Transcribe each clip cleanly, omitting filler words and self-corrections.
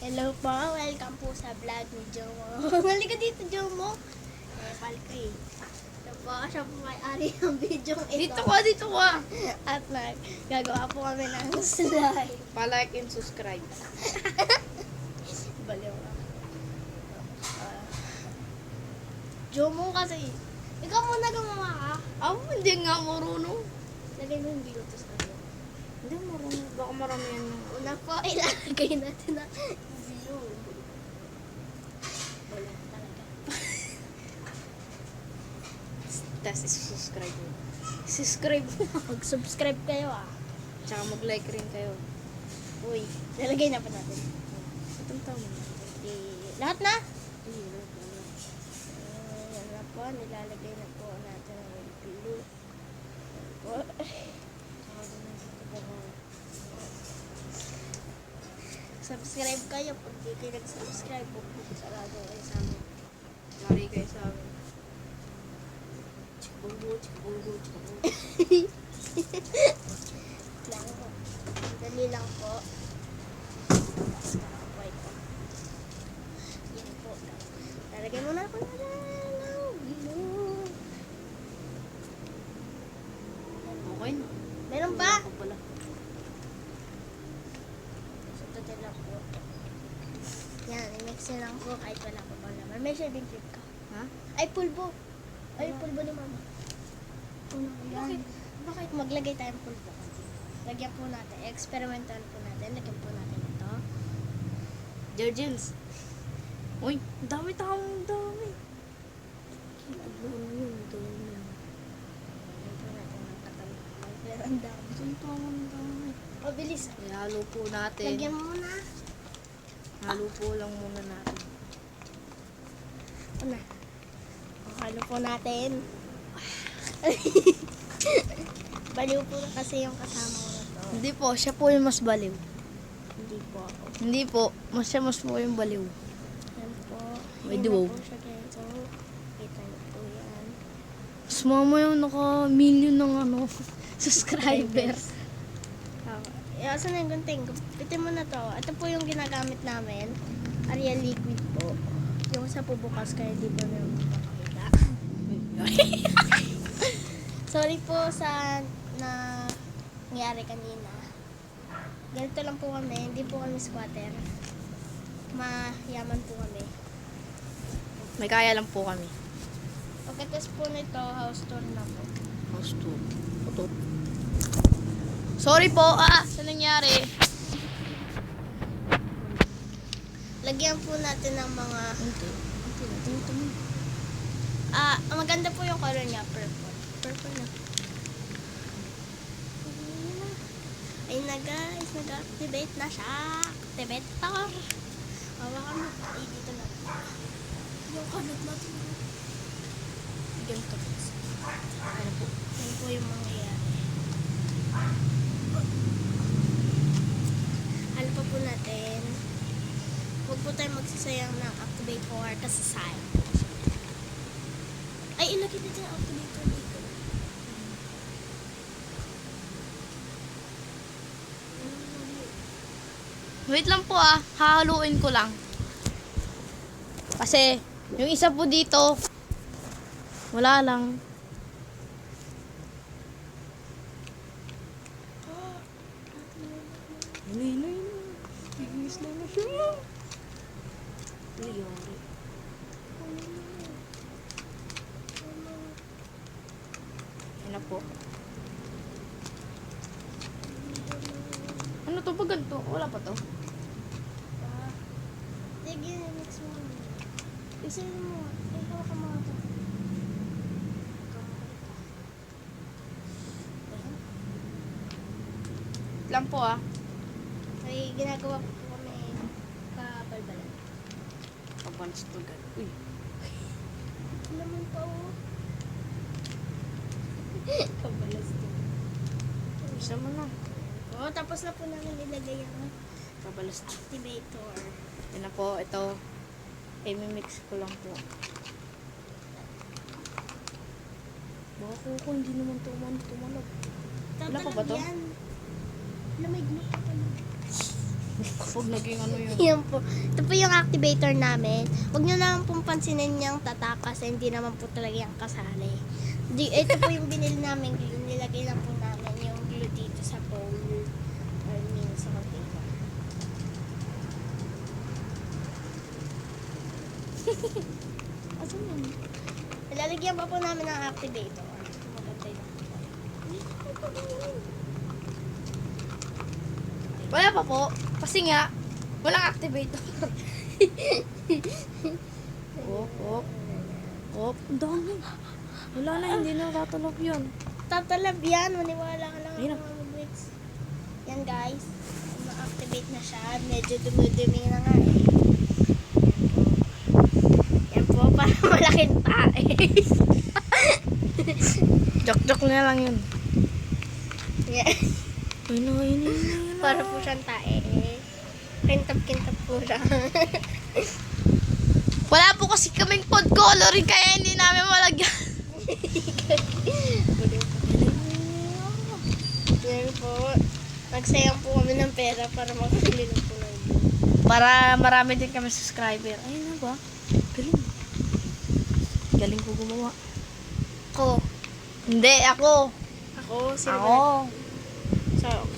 Hello po, welcome po sa vlog ni Jomo. Halika dito, Jomo. Pal ko eh. Ito po, siya po may-ari ng video ito. Dito ka. At gagawa po kami ng slide. Pa-like and subscribe. Baliw na. Jomo kasi, ikaw muna gumawa ka. Ako hindi nga marunong. Lagay mo yung bigotos na yun. Hindi marunong. Baka maramihan yung... Una po, ilalagay natin na blue. Wala talaga. Tapos subscribe mo. Subscribe mo. Mag-subscribe kayo ah. Tsaka mag-like rin kayo. Uy. Lalagay na pa natin. Itong tama na. Lahat na? Hindi na. Yan na po, nilalagay na po natin ang blue. Yan po. Subscribe kayo. Pag di kayo nag-subscribe, sarado kayo sa amin. Lari kayo sa amin. Chikbunggo, chikbunggo, chikbunggo. Lang po. Dali lang po. Tapos po ito. Yan po. Lalagay mo na ako na ng blue. Okay na. Meron pa? Ako pala. So, total lang po. Yan, i-mix nyo lang po kahit wala po pang laman. May shaving cream ka. Ha? Ay, pulbo. Ay, pulbo ni mama. Bakit? Bakit maglagay tayong pulbo? Lagyan po natin. Experimental po natin. Lagyan po natin ito. Detergents. Uy, dami tao. Dami. Ano yun? Dami. Lagyan po natin ng katamay. Pero ang dami. Saan tao ang dami? Mabilis. Ihalo po natin. Lagyan mo muna. Halo po lang muna natin. Una. Halo po natin. Baliw po kasi yung kasama ko na to. Hindi po, siya po yung mas baliw. Hindi po ako. Hindi po, siya mas po yung baliw. Yan po. May Yan na duwaw. po siya ganito. Kita niyo po yan. Mas mama yung naka-million ng subscribers. Asan na yung gunting? Pitin mo na to. Ito po yung ginagamit namin. Ariel liquid po. Yung sa pubukas kaya di ba meron makakita. Sorry po sa nangyari kanina. Ganito lang po kami. Hindi po kami squatter. Mayaman po kami. May kaya lang po kami. Pagkatapos po nito, house tour na po. House tour. Ito. Sorry po, sa nangyari. Lagyan po natin ng mga... Hindi. maganda po yung color niya. Purple. Purple na. Ayun na guys. Nag-activate na siya. Activator. Hawakan mo. Ay, dito na. Yung kanot natin. Ganito po. Ano po? Yan po yung mangyayari. Ano pa po natin? Huwag po tayo magsasayang ng activator kasi sayang po siya. Ay, ilagay natin ang activator dito. Wait lang po hahaluin ko lang. Kasi, yung isa po dito, wala lang. Inis lang na siya. Liyari. Yan na po. Ano to pag ganito? Wala pa to? Sige, mix mo. Isa mo. Ay, hawa ka mga ito. Wait lang po Ay, ginagawa ko po kami kabalbalan. Pabans to gan. Uy. Naman pa oh. Kabalas to. Isa mo na. Oh, tapos na po namin ilagay ang Kabalas to. activator. Yan na po. Ito. I-mix ko lang po. Baka ko hindi naman tumalab. Wala pa ba to? Lamig na pa pala. Kapag naging ano yun. Yan po. Ito po yung activator namin. Huwag nyo naman pong pansinin yung tatakas. Hindi naman po talaga yung kasali. Ito po yung binili namin glue. Nilagay lang po namin yung glue dito sa bowl. Or sa container. Asan yun? Nilalagyan pa po namin ng activator. Maganda yun. Wala pa po. Kasi nga, walang activator. Op. Ang dami. Wala na, hindi na tatalog yun. Tatalab yan. Maniwala ka lang Ayun ako mga bricks. Yan guys. Ma-activate na siya. Medyo dumudumi na nga eh. Yan po. Para malaking tae. Joke na lang yun. Yan. Ayun. Para po siyang tae. Kintab-kintab po siya. Wala po kasi kaming food coloring kaya hindi namin malagyan. Yan po. Nagsayang po kami ng pera para makabili ng po ng glue. Para marami din kami subscriber. Ayun na ba? Galing. Galing ko gumawa. Ako. Hindi, ako. Ako. Sino ba? Ako.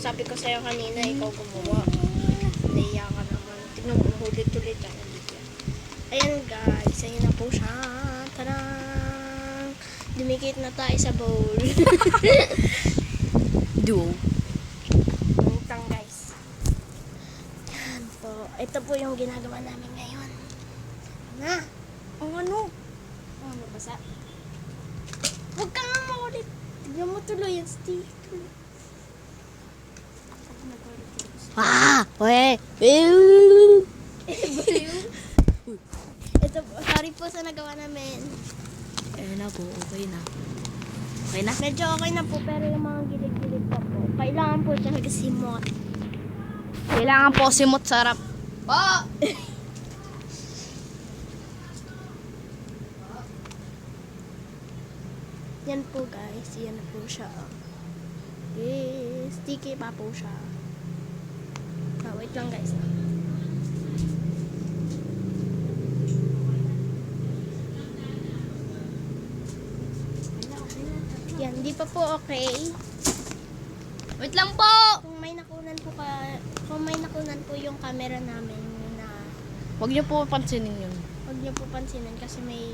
Sabi ko sa'yo kanina, ikaw gumawa. Naiya ka naman. Tignan mo, ulit-ulit ang ulit yan. Ayan guys, ayun na po siya. Tarang! Dumikit na tayo sa bowl. Duo. Tang guys. Yan po. Ito po yung ginagawa namin ngayon. Na! Ang ano? Oh, mabasa. Huwag ka nga maulit. Tignan mo tuloy yung sticker. Weh. Ito po, sorry po sa nagawa namin. Ayun na po, okay na. Okay na? Medyo okay na po, pero yung mga gilid-gilid pa po. Kailangan po talaga simot. Kailangan po simot sarap. Po! Yan po guys, yan na po siya. Sticky pa po siya. Wait lang guys. Yan, di pa po okay. Wait lang po! Kung may nakunan po yung camera namin na Huwag niyo po pansinin yun. huwag niyo po pansinin kasi may